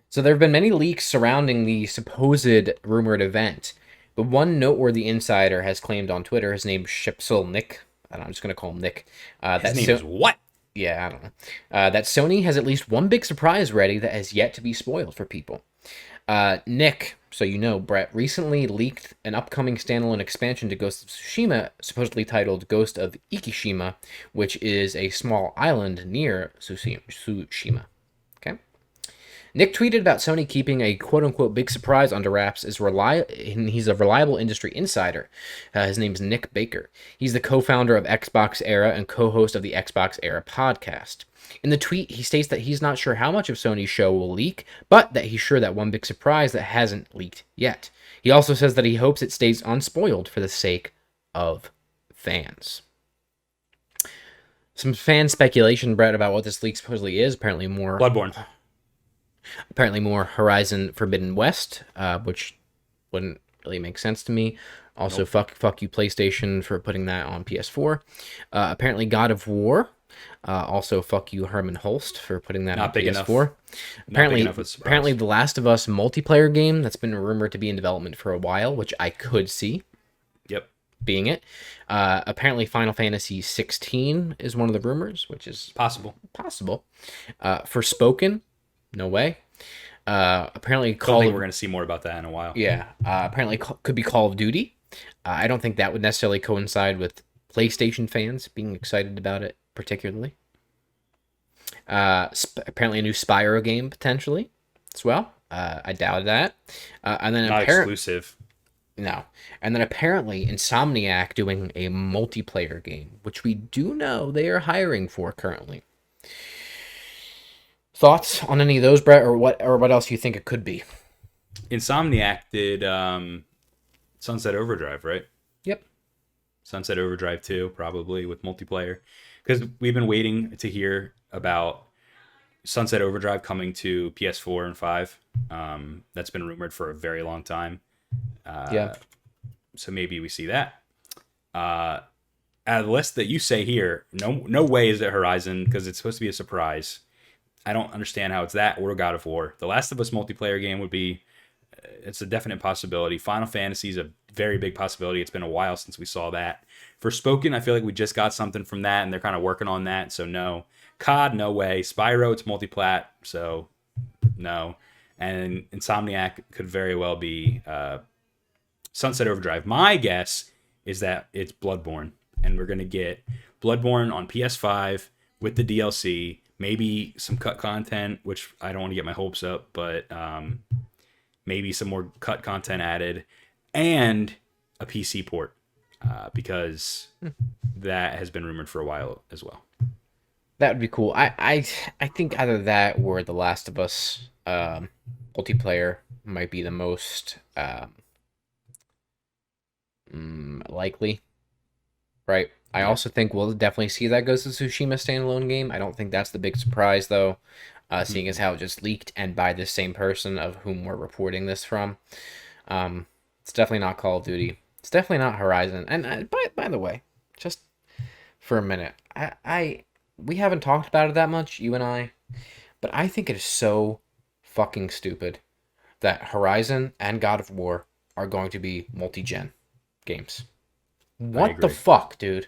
So there have been many leaks surrounding the supposed rumored event, but one noteworthy insider has claimed on Twitter, his name's Shipsel Nick, I'm just going to call him Nick. His name is what? Yeah, I don't know. That Sony has at least one big surprise ready that has yet to be spoiled for people. Nick, so you know, Brett, recently leaked an upcoming standalone expansion to Ghost of Tsushima, supposedly titled Ghost of Ikishima, which is a small island near Tsushima. Okay? Nick tweeted about Sony keeping a quote-unquote big surprise under wraps. He's a reliable industry insider. His name's Nick Baker. He's the co-founder of Xbox Era and co-host of the Xbox Era podcast. In the tweet, he states that he's not sure how much of Sony's show will leak, but that he's sure that one big surprise that hasn't leaked yet. He also says that he hopes it stays unspoiled for the sake of fans. Some fan speculation, Brett, about what this leak supposedly is. Apparently more Horizon Forbidden West, which wouldn't really make sense to me. Also, nope. fuck you, PlayStation, for putting that on PS4. Apparently, God of War. Also, fuck you, Herman Holst, for putting that on PS4. Apparently, The Last of Us multiplayer game that's been rumored to be in development for a while, which I could see. Yep. Being it. Apparently, Final Fantasy 16 is one of the rumors, which is possible. Forspoken. No way. Apparently, I don't think we're going to see more about that in a while. Yeah. Apparently, could be Call of Duty. I don't think that would necessarily coincide with PlayStation fans being excited about it, particularly. Apparently, a new Spyro game potentially as well. I doubt that. And then not exclusive. No. And then apparently, Insomniac doing a multiplayer game, which we do know they are hiring for currently. Thoughts on any of those, Brett, or what else you think it could be? Insomniac did Sunset Overdrive, right? Yep. Sunset Overdrive 2, probably, with multiplayer. Because we've been waiting to hear about Sunset Overdrive coming to PS4 and 5. That's been rumored for a very long time. Yeah. So maybe we see that. Out of the list that you say here, no way is it Horizon, because it's supposed to be a surprise. I don't understand how it's that or God of War. The Last of Us multiplayer game would be, it's a definite possibility. Final Fantasy is a very big possibility. It's been a while since we saw that. Forspoken, I feel like we just got something from that, and they're kind of working on that, so no. COD, no way. Spyro, it's multiplat, so no. And Insomniac could very well be Sunset Overdrive. My guess is that it's Bloodborne, and we're going to get Bloodborne on PS5 with the DLC, maybe some cut content, which I don't want to get my hopes up, but maybe some more cut content added, and a PC port, because that has been rumored for a while as well. That would be cool. I think either that or The Last of Us multiplayer might be the most likely, right? I also think we'll definitely see that Ghost of Tsushima standalone game. I don't think that's the big surprise, though, seeing as how it just leaked and by the same person of whom we're reporting this from. It's definitely not Call of Duty. It's definitely not Horizon. And by the way, just for a minute, we haven't talked about it that much, you and I, But I think it is so fucking stupid that Horizon and God of War are going to be multi-gen games. I What the agree. fuck, dude?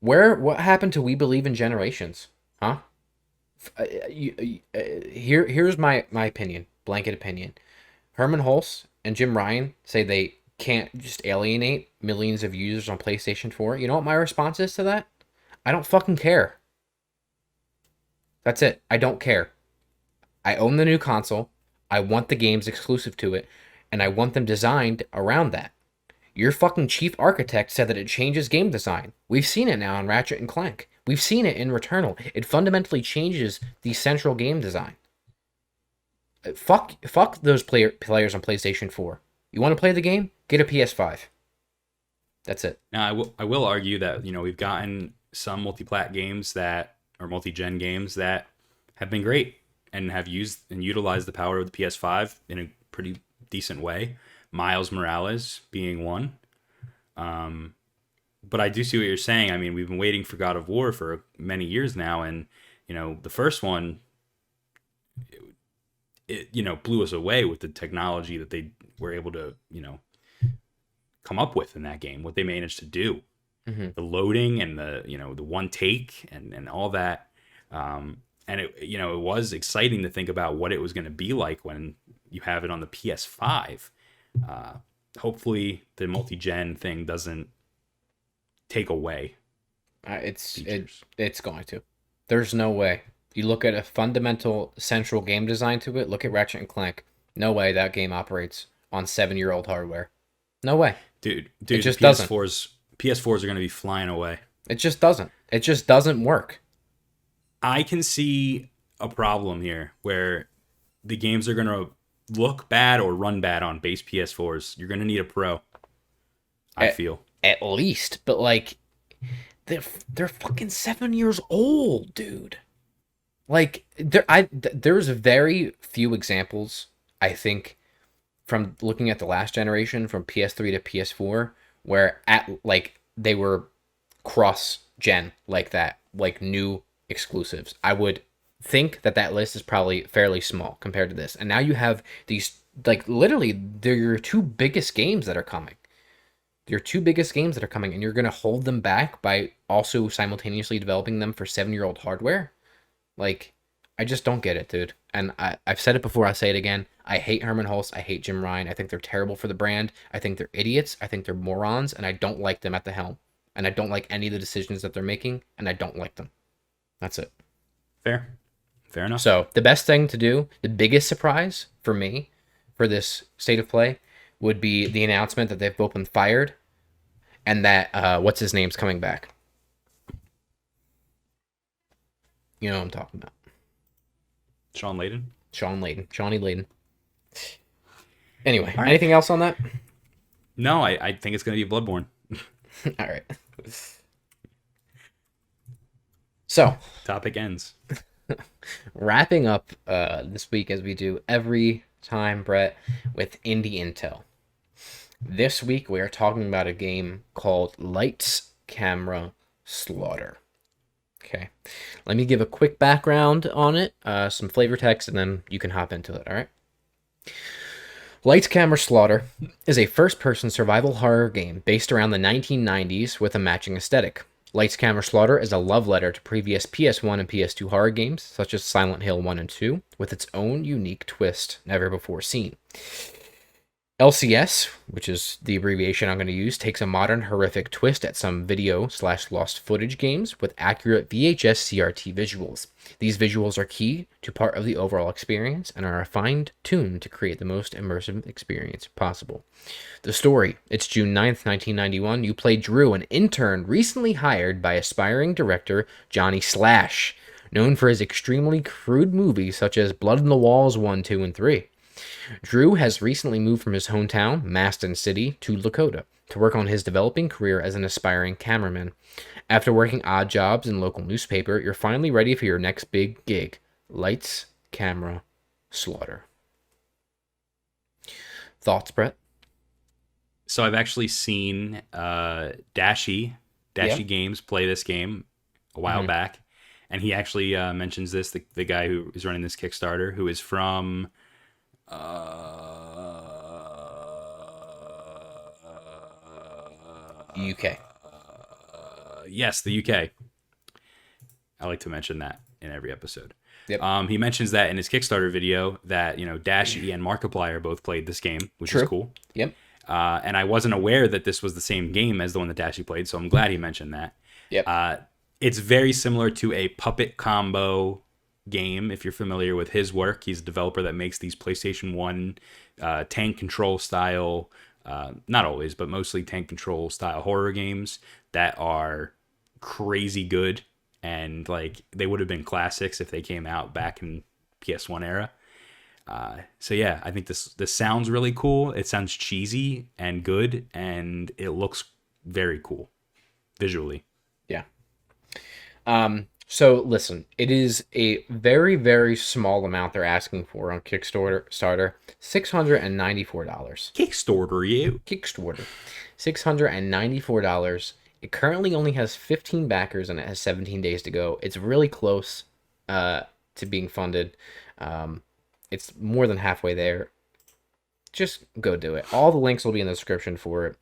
What happened to We Believe in Generations? Huh? Here's my opinion, blanket opinion. Herman Hulse and Jim Ryan say they can't just alienate millions of users on PlayStation 4. You know what my response is to that? I don't fucking care. That's it. I don't care. I own the new console. I want the games exclusive to it, and I want them designed around that. Your fucking chief architect said that it changes game design. We've seen it now in Ratchet and Clank. We've seen it in Returnal. It fundamentally changes the central game design. Fuck those players on PlayStation 4. You want to play the game? Get a PS5. That's it. Now, I will argue that we've gotten some multi-plat games that or multi-gen games that have been great and have used and utilized the power of the PS5 in a pretty decent way. Miles Morales being one. But I do see what you're saying. I mean, we've been waiting for God of War for many years now, and the first one, it blew us away with the technology that they were able to come up with in that game. What they managed to do, the loading and the one take and all that. And it was exciting to think about what it was going to be like when you have it on the PS5. Hopefully the multi-gen thing doesn't take away features. It's going to. There's no way. You look at a fundamental central game design to it. Look at Ratchet and Clank. No way that game operates on 7-year-old hardware. No way. Dude, It just the doesn't. PS4s are going to be flying away. It just doesn't. It just doesn't work. I can see a problem here where the games are going to look bad or run bad on base PS4s. You're going to need a pro, I feel. At least, but like they're fucking 7 years old, dude. Like there's very few examples, I think, from looking at the last generation from PS3 to PS4 where they were cross gen like that, like new exclusives. I would think that list is probably fairly small compared to this. And now you have these, like, literally they're your two biggest games that are coming. And you're going to hold them back by also simultaneously developing them for 7-year-old hardware. Like, I just don't get it, dude. And I've said it before, I'll say it again. I hate Herman Hulse. I hate Jim Ryan. I think they're terrible for the brand. I think they're idiots. I think they're morons. And I don't like them at the helm. And I don't like any of the decisions that they're making. And I don't like them. That's it. Fair enough. So the best thing to do, the biggest surprise for me for this state of play would be the announcement that they've both been fired and that what's his name's coming back. You know what I'm talking about. Shawn Layden. Shawnee Layden. Anyway, All right. anything else on that? No, I think it's going to be Bloodborne. All right. So, Topic ends. wrapping up this week as we do every time, Brett, with indie intel. This week we are talking about a game called Lights, Camera, Slaughter. Okay, let me give a quick background on it, some flavor text, and then you can hop into it, all right? Lights, Camera, Slaughter is a first-person survival horror game based around the 1990s with a matching aesthetic. Lights, Camera, Slaughter is a love letter to previous PS1 and PS2 horror games, such as Silent Hill 1 and 2, with its own unique twist never before seen. LCS, which is the abbreviation I'm going to use, takes a modern horrific twist at some video/lost footage games with accurate VHS CRT visuals. These visuals are key to part of the overall experience and are fine-tuned to create the most immersive experience possible. The story: it's June 9th, 1991. You play Drew, an intern recently hired by aspiring director Johnny Slash, known for his extremely crude movies such as Blood on the Walls 1, 2, and 3. Drew has recently moved from his hometown, Maston City, to Lakota to work on his developing career as an aspiring cameraman. After working odd jobs in local newspaper, you're finally ready for your next big gig. Lights, Camera, Slaughter. Thoughts, Brett? So I've actually seen Dashy Yeah. Games play this game a while back, And he actually mentions this, the guy who is running this Kickstarter, who is from UK. Yes, the UK. I like to mention that in every episode. Yep. He mentions that in his Kickstarter video that, Dashie and Markiplier both played this game, which is cool. Yep. And I wasn't aware that this was the same game as the one that Dashie played, so I'm glad he mentioned that. Yep. It's very similar to a Puppet Combo game, if you're familiar with his work. He's a developer that makes these PlayStation 1 tank control style, not always, but mostly tank control style horror games that are crazy good. And like they would have been classics if they came out back in PS1 era. So yeah, I think this sounds really cool. It sounds cheesy and good, and it looks very cool visually. Yeah. So listen, it is a very, very small amount they're asking for on Kickstarter. $694. Kickstarter, you. Kickstarter. $694. It currently only has 15 backers and it has 17 days to go. It's really close to being funded. It's more than halfway there. Just go do it. All the links will be in the description for it.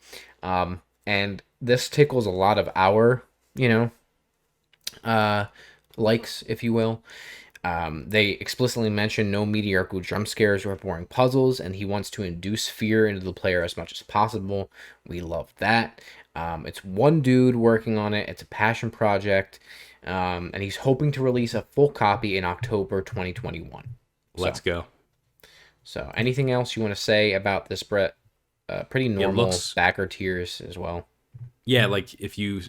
And this tickles a lot of our, likes, if you will. They explicitly mention no mediocre jump scares or boring puzzles, and he wants to induce fear into the player as much as possible. We love that. It's one dude working on it. It's a passion project, and he's hoping to release a full copy in October 2021. Let's go. So, anything else you want to say about this, Brett? Pretty normal backer tiers as well. Yeah, like if you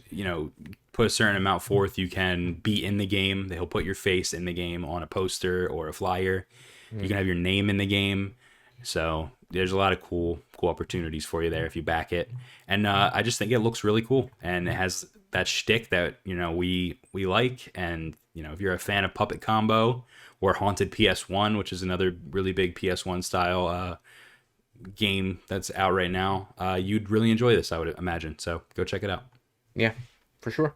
put a certain amount forth, you can be in the game. He'll put your face in the game on a poster or a flyer. You can have your name in the game. So there's a lot of cool opportunities for you there if you back it. And I just think it looks really cool, and it has that shtick that we like. And if you're a fan of Puppet Combo or Haunted PS1, which is another really big PS1 style game that's out right now, you'd really enjoy this, I would imagine. So go check it out. Yeah, for sure.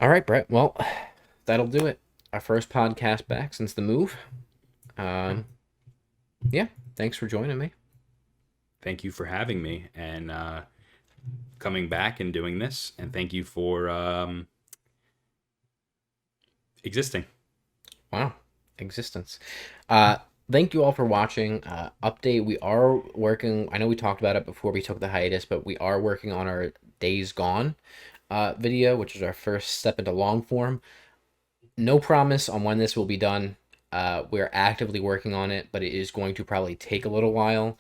All right, Brett. Well, that'll do it. Our first podcast back since the move. Yeah, thanks for joining me. Thank you for having me and coming back and doing this. And thank you for existing. Wow, existence. Thank you all for watching. Update, we are working, I know we talked about it before we took the hiatus, but we are working on our Days Gone video, which is our first step into long form. No promise on when this will be done. We're actively working on it, but it is going to probably take a little while.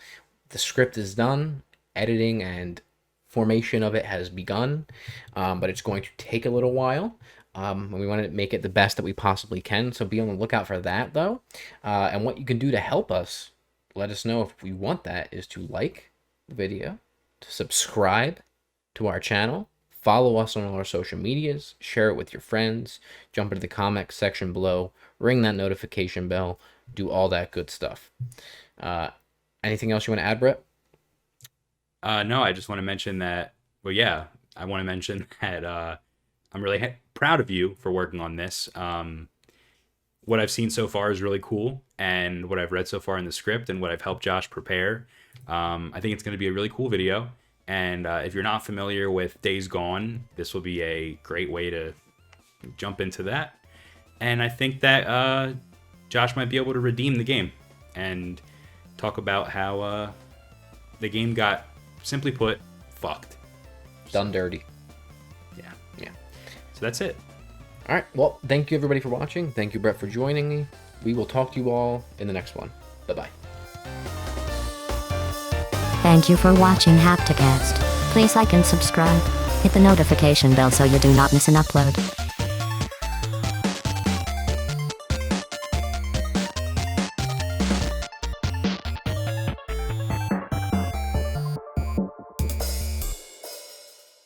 The script is done, editing and formation of it has begun, but it's going to take a little while. We want to make it the best that we possibly can, so be on the lookout for that, though. And what you can do to help us, let us know if we want that, is to like the video, to subscribe to our channel, follow us on all our social medias, share it with your friends, jump into the comment section below, ring that notification bell, do all that good stuff. Anything else you want to add, Brett? No, I just want to mention that, I want to mention that I'm really proud of you for working on this. What I've seen so far is really cool, and what I've read so far in the script and what I've helped Josh prepare, I think it's going to be a really cool video. And if you're not familiar with Days Gone, this will be a great way to jump into that. And I think that Josh might be able to redeem the game and talk about how the game got, simply put, fucked. Done dirty. Yeah. So that's it. All right. Well, thank you everybody for watching. Thank you, Brett, for joining me. We will talk to you all in the next one. Bye-bye. Thank you for watching Hapticast. Please like and subscribe. Hit the notification bell so you do not miss an upload.